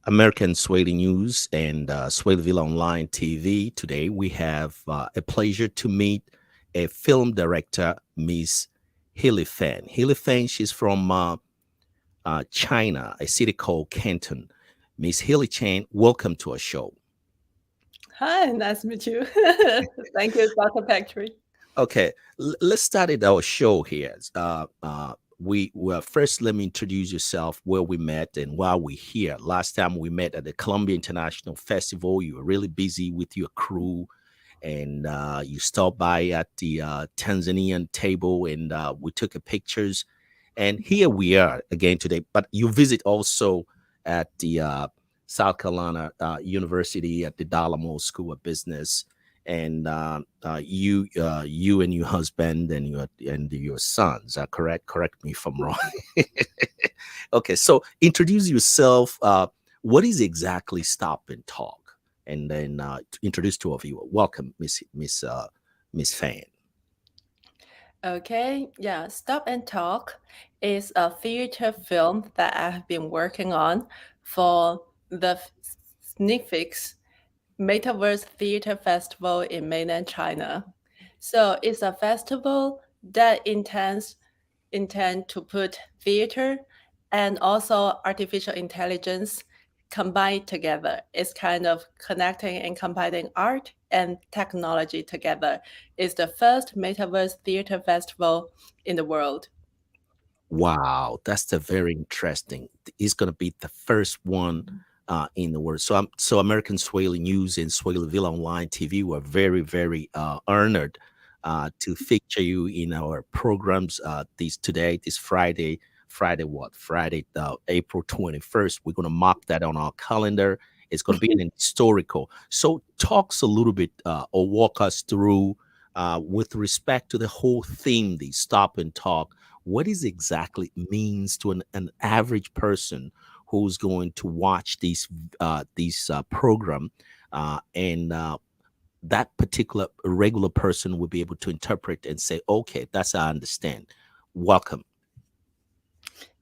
American Swahili News and Swahiliville Online TV. Today we have a pleasure to meet a film director, Miss Yili Fan. Yili Fan, she's from China, a city called Canton. Miss Yili Chan, welcome to our show. Hi, nice to meet you. Thank you, Dr. Patrick. Okay, let's start it our show here. We well first let me introduce yourself, where we met and why we're here. Last time we met at the Columbia International Festival. You were really busy with your crew, and you stopped by at the Tanzanian table, and we took a pictures. And here we are again today. But you visit also at the South Carolina University at the Dalamo School of Business, and you and your husband and your sons are correct. Correct me if I'm wrong. Okay, so introduce yourself. What is exactly Stop and Talk, and then introduce two of you. Welcome, Miss Fan. Okay, yeah, Stop and Talk is a theater film that I have been working on for the SNIFIX Metaverse Theater Festival in mainland China. So it's a festival that intend to put theater and also artificial intelligence combined together. It's kind of connecting and combining art and technology together. It's the first metaverse theater festival in the world. Wow, that's the very interesting. It's going to be the first one in the world. So American Swahili News and Swahiliville Online TV were very honored to feature you in our programs this Friday. Friday what? Friday, April 21st. We're going to mark that on our calendar. It's going to be an historical. So talks a little bit or walk us through with respect to the whole theme, the Stop and Talk, what is exactly means to an average person who's going to watch these program, and that particular regular person will be able to interpret and say, okay, that's I understand. Welcome.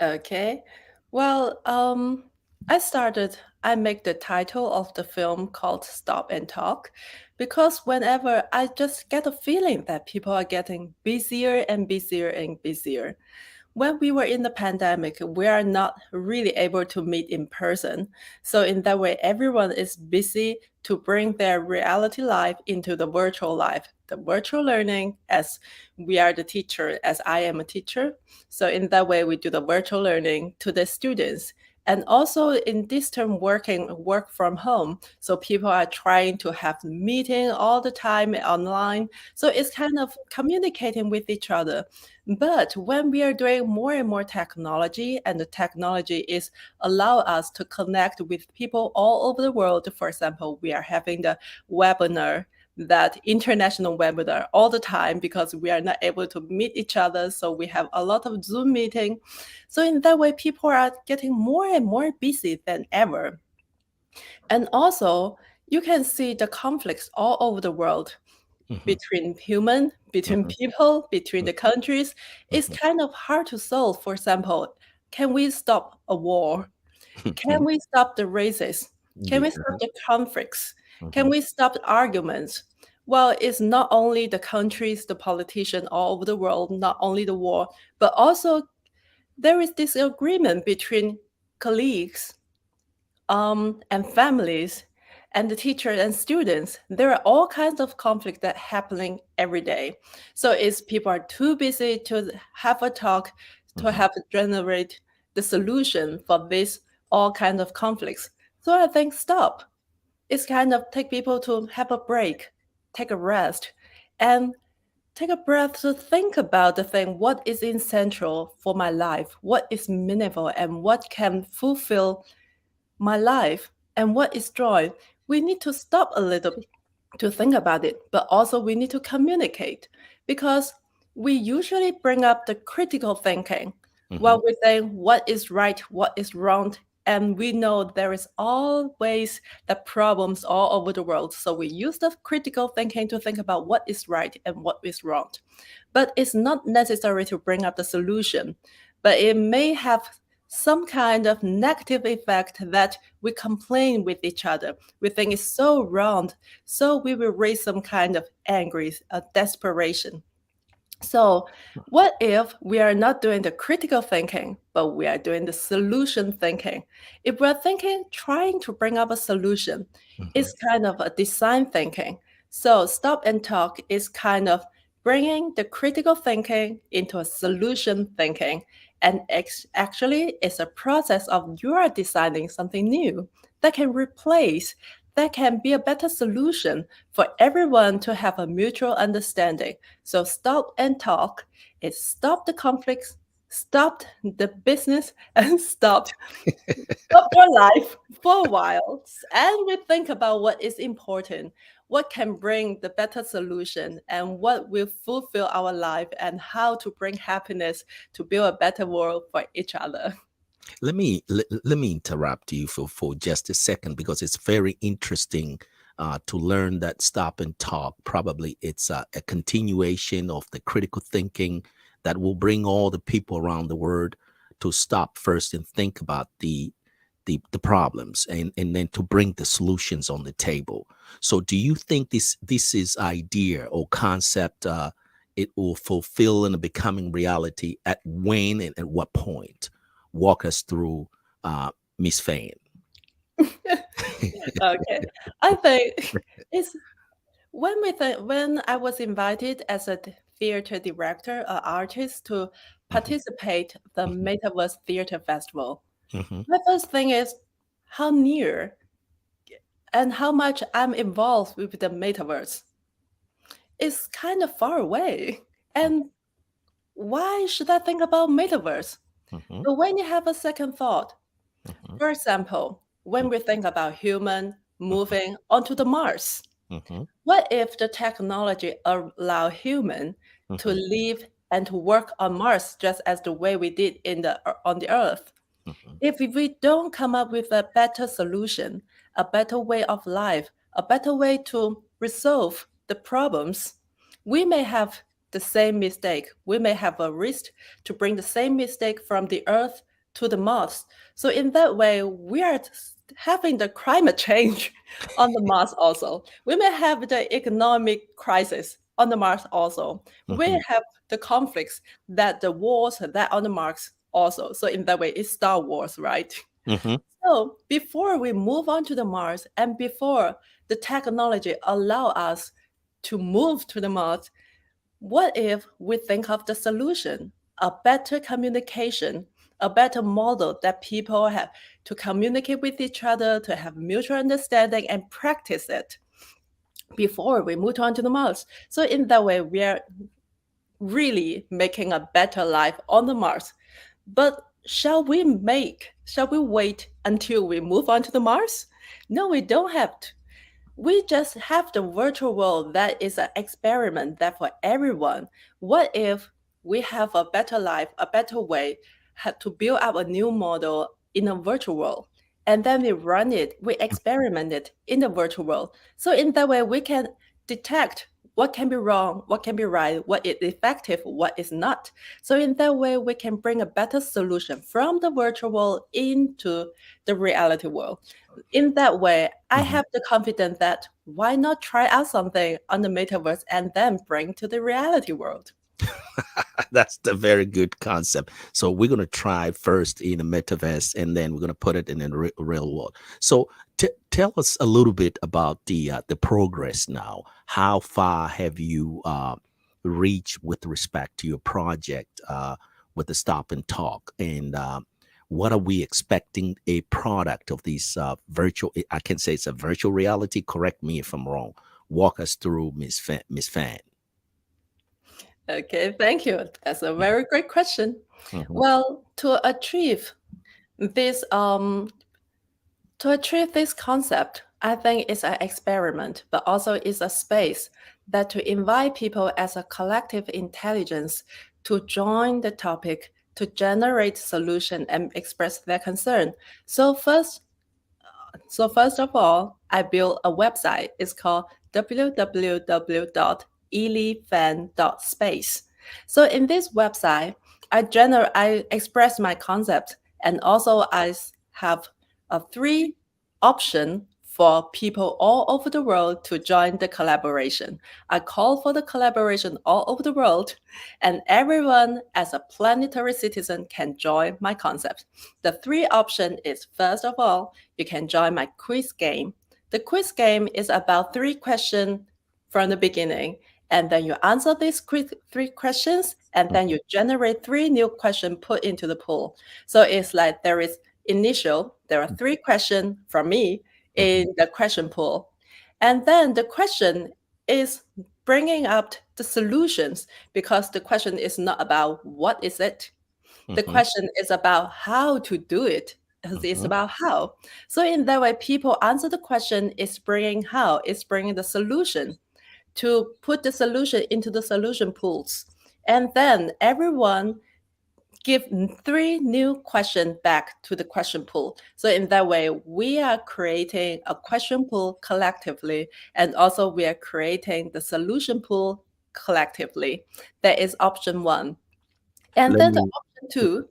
Okay. Well, I make the title of the film called Stop and Talk because whenever I just get a feeling that people are getting busier and busier and busier. When we were in the pandemic, we are not really able to meet in person. So in that way, everyone is busy to bring their reality life into the virtual life, the virtual learning as we are the teacher, as I am a teacher. So in that way, we do the virtual learning to the students. And also in this term work from home. So people are trying to have meeting all the time online. So it's kind of communicating with each other. But when we are doing more and more technology, and the technology is allow us to connect with people all over the world. For example, we are having the webinar, that international webinar all the time because we are not able to meet each other. So we have a lot of Zoom meeting. So in that way, people are getting more and more busy than ever. And also, you can see the conflicts all over the world Mhm, between human, between mhm, people, between mhm, the countries. It's mhm, kind of hard to solve. For example, can we stop a war? Can mhm. we stop the races? Can we stop Yeah. the conflicts? Can Mhm, we stop the arguments? Well, it's not only the countries, the politicians all over the world, not only the war, but also there is disagreement between colleagues, and families and the teacher and students. There are all kinds of conflict that happening every day. So it's people are too busy to have a talk, to mhm. have generate the solution for this all kind of conflicts. So I think stop. It's kind of take people to have a break, take a rest, and take a breath to think about the thing, what is essential for my life, what is meaningful, and what can fulfill my life, and what is joy. We need to stop a little bit to think about it, but also we need to communicate because we usually bring up the critical thinking Mhm. while we saying what is right, what is wrong. And we know there is always the problems all over the world. So we use the critical thinking to think about what is right and what is wrong. But it's not necessary to bring up the solution, but it may have some kind of negative effect that we complain with each other. We think it's so wrong, so we will raise some kind of angry, desperation. So, what if we are not doing the critical thinking, but we are doing the solution thinking? If we're thinking, trying to bring up a solution, Mhm. it's kind of a design thinking. So, stop and talk is kind of bringing the critical thinking into a solution thinking. And actually, it's a process of you are designing something new that can replace, that can be a better solution for everyone to have a mutual understanding. So stop and talk is stop the conflicts, stop the business, and stop your life for a while. And we think about what is important, what can bring the better solution, and what will fulfill our life, and how to bring happiness to build a better world for each other. Let me interrupt you for just a second because it's very interesting to learn that stop and talk. Probably it's a continuation of the critical thinking that will bring all the people around the world to stop first and think about the problems and then to bring the solutions on the table. So do you think this is idea or concept it will fulfill in a becoming reality at when and at what point? Walk us through, Miss Fan. Okay, I think it's when I was invited as a theater director, an artist to Mhm, participate the mhm, Metaverse Theater Festival. mhm, My first thing is how near and how much I'm involved with the metaverse. It's kind of far away. And why should I think about metaverse? mhm, But when you have a second thought, mhm, for example, when we think about human mhm, moving onto the Mars, mhm, what if the technology allow human to mhm, live and to work on Mars just as the way we did on the Earth? mhm, If we don't come up with a better solution, a better way of life, a better way to resolve the problems, we may have the same mistake. We may have a risk to bring the same mistake from the Earth to the Mars. So in that way, we are having the climate change on the Mars also. We may have the economic crisis on the Mars also. We mhm, have the conflicts that the wars that on the Mars also. So in that way, it's Star Wars, right? mhm. So before we move on to the Mars and before the technology allow us to move to the Mars, what if we think of the solution, a better communication, a better model that people have to communicate with each other, to have mutual understanding and practice it before we move on to the Mars. So in that way, we are really making a better life on the Mars. But shall we wait until we move on to the Mars? No, we don't have to. We just have the virtual world that is an experiment that for everyone. What if we have a better life, a better way to build up a new model in a virtual world? And then we run it, we experiment it in the virtual world. So in that way, we can detect what can be wrong, what can be right, what is effective, what is not. So in that way, we can bring a better solution from the virtual world into the reality world. In that way, I Mhm. have the confidence that why not try out something on the metaverse and then bring to the reality world? That's the very good concept. So we're going to try first in the metaverse, and then we're going to put it in the real world. So tell us a little bit about the progress now. How far have you reached with respect to your project with the Stop and Talk, and what are we expecting a product of these virtual? I can say it's a virtual reality. Correct me if I'm wrong. Walk us through, Miss Fan. Okay, thank you. That's a very great question. Mhm, Well, this um to achieve this concept, I think it's an experiment, but also it's a space that to invite people as a collective intelligence to join the topic, to generate solution and express their concern. So first of all, I built a website. It's called www.yilifan.space. So in this website, I express my concept And also have a three option for people all over the world to join the collaboration. I call for the collaboration all over the world, and everyone as a planetary citizen can join my concept. The three option is, first of all, you can join my quiz game. The quiz game is about three questions from the beginning, and then you answer these three questions, and then Mhm, you generate three new questions put into the pool. So it's like there are three questions from me mhm, in the question pool. And then the question is bringing up the solutions, because the question is not about what is it. The mhm, question is about how to do it. It's mhm, about how. So in that way, people answer the question is bringing how, it's bringing the solution to put the solution into the solution pools. And then everyone give three new questions back to the question pool. So in that way, we are creating a question pool collectively, and also we are creating the solution pool collectively. That is option one. And Let then the me option two,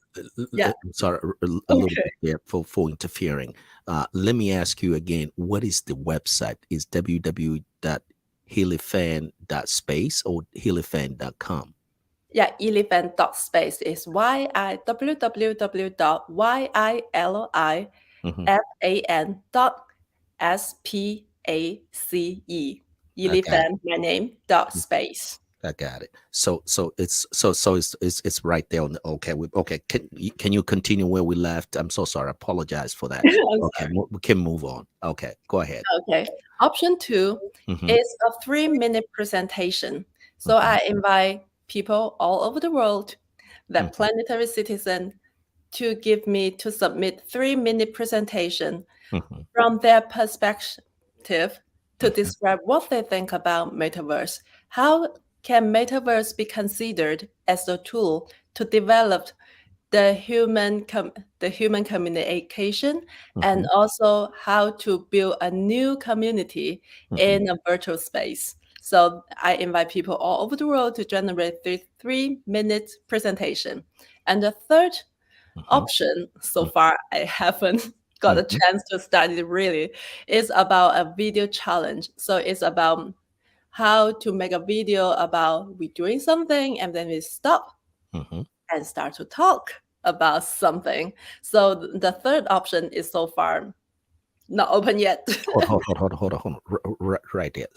yeah, I'm sorry, a little okay. bit there for interfering. Let me ask you again, what is the website? Is www.healyfan.space or healyfan.com? Yeah, YiliFan.space is Hmm. www.yilifan.space. I got it. Yilifan, my name, dot Mm, space. I got it. So it's right there on the okay. Okay, can you continue where we left? I'm so sorry. I apologize for that. I'm Okay, sorry. we can move on. Okay, go ahead. Okay. Option two Hmm. is a 3-minute presentation. So Hmm. I invite people all over the world, that Hmm. planetary citizen, to give me to submit 3-minute presentation Hmm. from their perspective to Hmm. describe what they think about metaverse. How can metaverse be considered as a tool to develop the the human communication, and Hmm. also how to build a new community Hmm. in a virtual space. So I invite people all over the world to generate 3 minute presentation. And the third Hmm. option, so far I haven't got a Hmm. chance to study it really, is about a video challenge. So it's about how to make a video about we doing something, and then we stop Hmm. and start to talk about something. So the third option is so far not open yet. Hold on. Right there.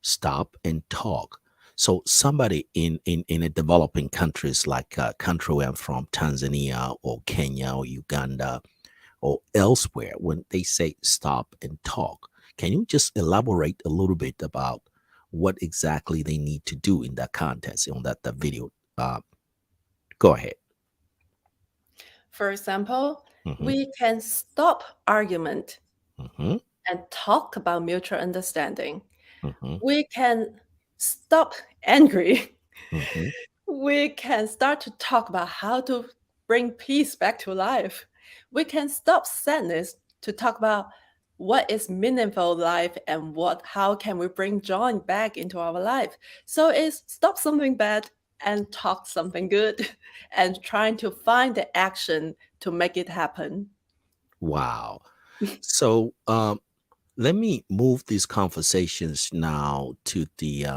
Stop and talk. So somebody in a developing countries like country where I'm from, Tanzania or Kenya or Uganda or elsewhere, when they say stop and talk, can you just elaborate a little bit about what exactly they need to do in that context, on that video? Uh, Go ahead. For example, Hmm. we can stop argument Hmm. and talk about mutual understanding. Hmm. We can stop angry. Hmm. We can start to talk about how to bring peace back to life. We can stop sadness to talk about what is meaningful life, and how can we bring joy back into our life. So it's stop something bad and talk something good, and trying to find the action to make it happen. Wow. So let me move these conversations now to the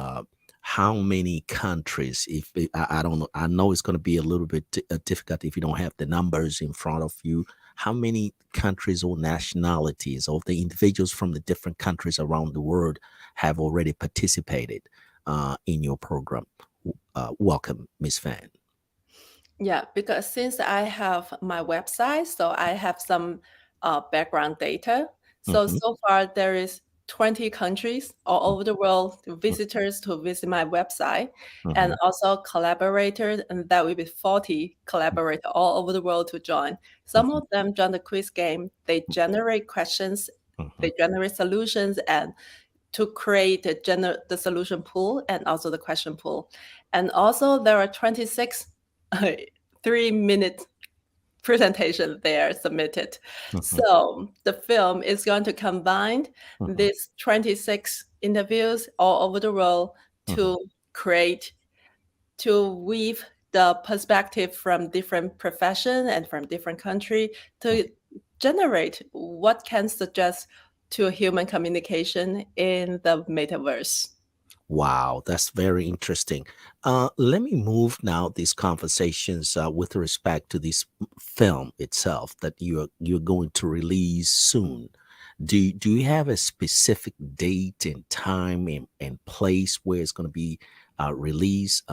how many countries. If I don't know, I know it's going to be a little bit difficult if you don't have the numbers in front of you. How many countries or nationalities or the individuals from the different countries around the world have already participated in your program? Welcome, Miss Fan. Yeah, because since I have my website, so I have some background data. So Hmm. so far there is 20 countries all over the world, visitors to visit my website, and Hmm. also collaborators, and that will be 40 collaborators all over the world to join. Some Hmm. of them join the quiz game. They generate questions, Hmm. they generate solutions, and to create the solution pool and also the question pool. And also there are 26 3-minute presentation there submitted. Hmm. So the film is going to combine Hmm. these 26 interviews all over the world Hmm. to create, to weave the perspective from different profession and from different country to generate what can suggest to human communication in the metaverse. Wow, that's very interesting. Let me move now these conversations with respect to this film itself that you're going to release soon. Do you have a specific date and time and place where it's going to be released?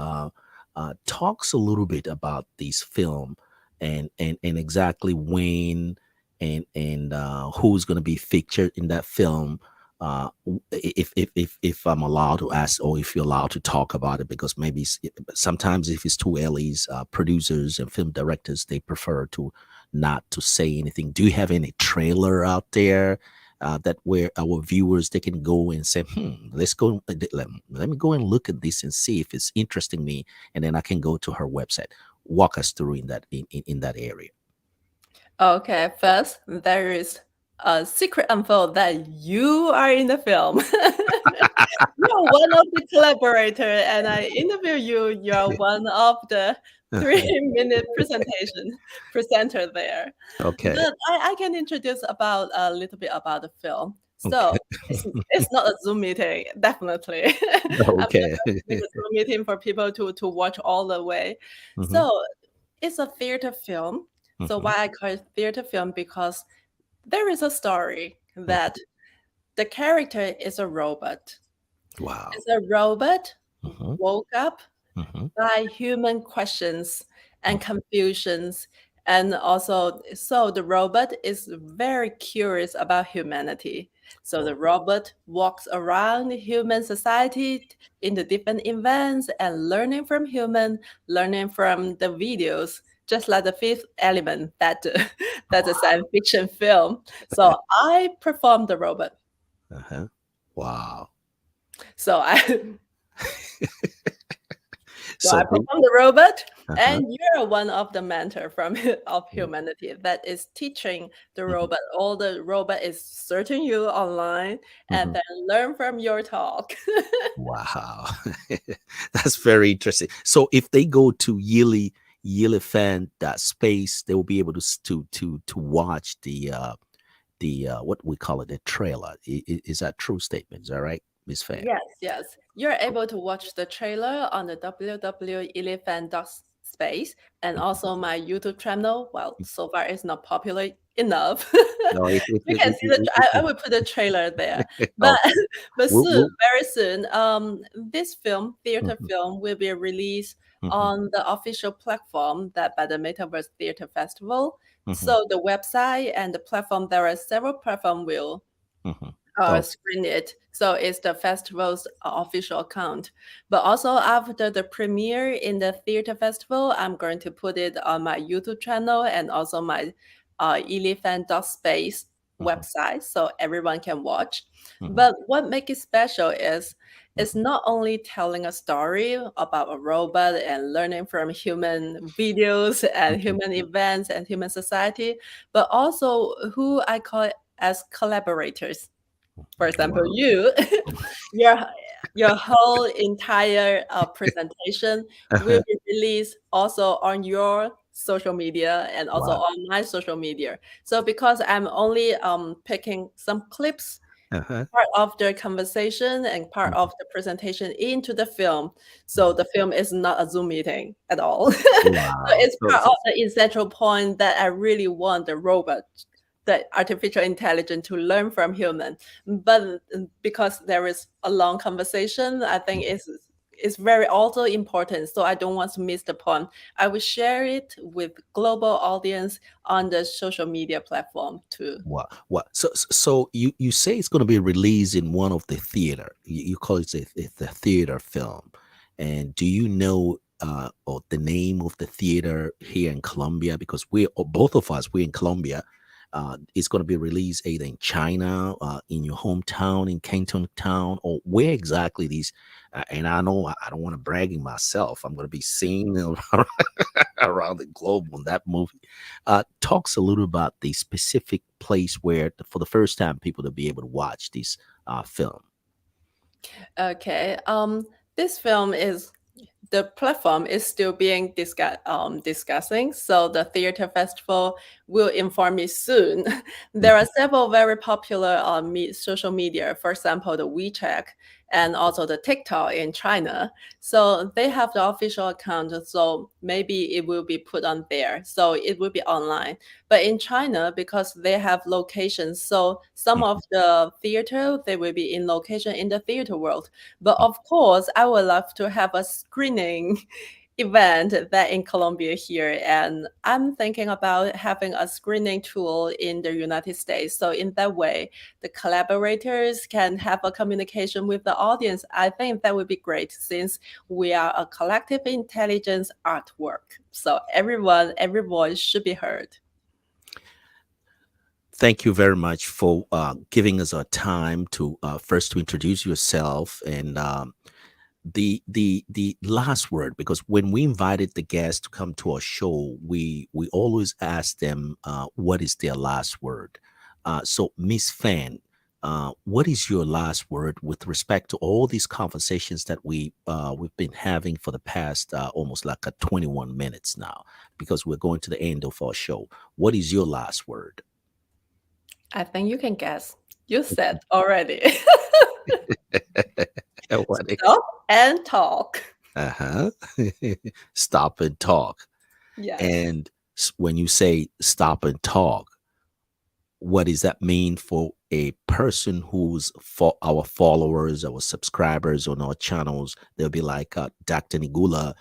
Talks a little bit about this film and exactly when and who's going to be featured in that film. If I'm allowed to ask, or if you're allowed to talk about it, because maybe sometimes if it's too early, producers and film directors they prefer to not to say anything. Do you have any trailer out there that where our viewers they can go and say, let's go, let me go and look at this and see if it's interesting me, and then I can go to her website. Walk us through in that in that area. Okay, first, there is a secret unfold that you are in the film. You're one of the collaborator, and I interview you. You're one of the 3-minute presentation presenter there. Okay. But I can introduce about a little bit about the film. Okay. So it's not a Zoom meeting, definitely. I'm not Okay. going to make a Zoom meeting for people to watch all the way. Hmm. So it's a theater film. So Hmm. why I call it theater film, because there is a story that the character is a robot. Wow. It's a robot Hmm. woke up Hmm. by human questions and confusions. And also, so the robot is very curious about humanity. So the robot walks around human society in the different events and learning from human, learning from the videos, just like the fifth element that that's a science fiction film. So I perform the robot. Uh-huh. Wow. So I So I So they, perform the robot, uh-huh. and you're one of the mentor from of humanity that is teaching the Hmm. robot. All the robot is searching you online and Hmm. then learn from your talk. Wow. That's very interesting. So if they go to Yili Fan space, they will be able to to watch the what we call it, the trailer. Is that true statement? Is that right, Miss Fan? Yes, yes. You're able to watch the trailer on the www.elephant.space and also my YouTube channel. Well, so far it's not popular enough. No, You can see I will put a trailer there. But okay. but soon, We'll very soon, this film, theater mhm, film, will be released mhm, on the official platform that by the Metaverse Theater Festival. mhm, So the website and the platform, there are several platform will mhm. Oh, screen it. So it's the festival's official account. But also after the premiere in the theater festival, I'm going to put it on my YouTube channel and also my Yili Fan-SPHINX mhm, website so everyone can watch. mhm, But what makes it special is it's mhm, not only telling a story about a robot and learning from human videos and mhm, human events and human society, but also who I call as collaborators. For example, wow. you, your your whole entire presentation will Uh-huh, be released also on your social media and also wow. on my social media. So because I'm only picking some clips, Uh-huh, part of the conversation and part mhm, of the presentation into the film, so mhm. the film is not a Zoom meeting at all. So Wow. it's part of the essential point that I really want the robot, the artificial intelligence, to learn from human. But because there is a long conversation, I think it's very also important. So I don't want to miss the point. I will share it with global audience on the social media platform too. What? So you say it's going to be released in one of the theater. You call it the theater film, and do you know or the name of the theater here in Colombia? Because we both of us we're in Colombia. It's going to be released either in China, in your hometown, in Canton Town, or where exactly these. And I know I don't want to bragging myself. I'm going to be seen around the globe on that movie. Talks a little about the specific place where, for the first time, people to be able to watch this film. Okay. This film is the platform is still being discussing. So the theater festival will inform me soon. There are Mhm. several very popular social media, for example, the WeChat and also the TikTok in China. So they have the official account. So maybe it will be put on there. So it will be online. But in China, because they have locations, so some of Mhm. the theater, they will be in location in the theater world. But of course, I would love to have a screening event that in Colombia here. And I'm thinking about having a screening tool in the United States. So in that way, the collaborators can have a communication with the audience. I think that would be great since we are a collective intelligence artwork. So every voice should be heard. Thank you very much for giving us a time to first to introduce yourself and the last word, because when we invited the guests to come to our show, we always ask them what is their last word. So Miss Fan, what is your last word with respect to all these conversations that we've been having for the past almost like a 21 minutes now, because we're going to the end of our show. What is your last word? I think you can guess. You said already. What Stop and talk. uh-huh. Stop and talk. Yes. And when you say stop and talk, what does that mean for a person who's for our followers, our subscribers on our channels? They'll be like, Dr. Nigula,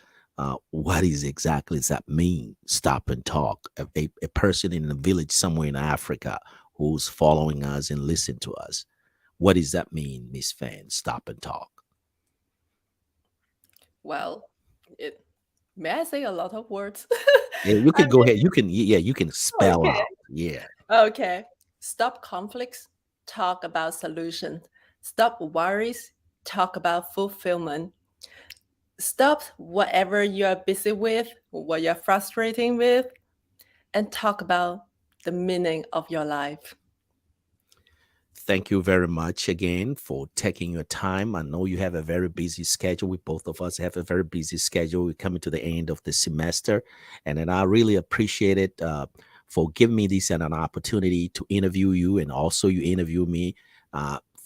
what is exactly does that mean? Stop and talk. A person in a village somewhere in Africa who's following us and listen to us. What does that mean, Miss Fan? Stop and talk. Well, it may I say a lot of words? Yeah, you I can go ahead. mean, You can, yeah, you can spell okay. out. Yeah. Okay. Stop conflicts, talk about solutions. Stop worries, talk about fulfillment. Stop whatever you're busy with, what you're frustrating with, and talk about the meaning of your life. Thank you very much again for taking your time. I know you have a very busy schedule. We both of us have a very busy schedule. We're coming to the end of the semester, and then I really appreciate it for giving me this and an opportunity to interview you, and also you interview me.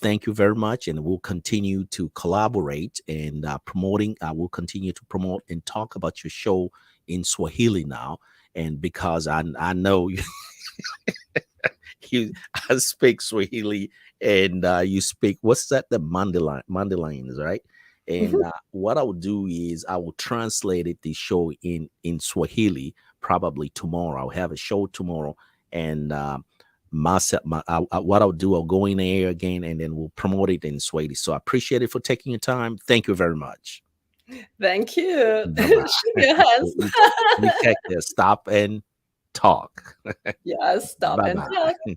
Thank you very much, and we'll continue to collaborate and promoting. I will continue to promote and talk about your show in Swahili now, and because I know you I speak Swahili and you speak what's that the Mandalines, right? And what I will do is I will translate it the show in Swahili probably tomorrow. I'll have a show tomorrow, and what I'll do, I'll go in the air again, and then we'll promote it in Swahili. So I appreciate it for taking your time. Thank you very much. Thank you. Bye bye. Shake your hands. You take care. Stop and talk. Yes, stop Bye and talk. bye.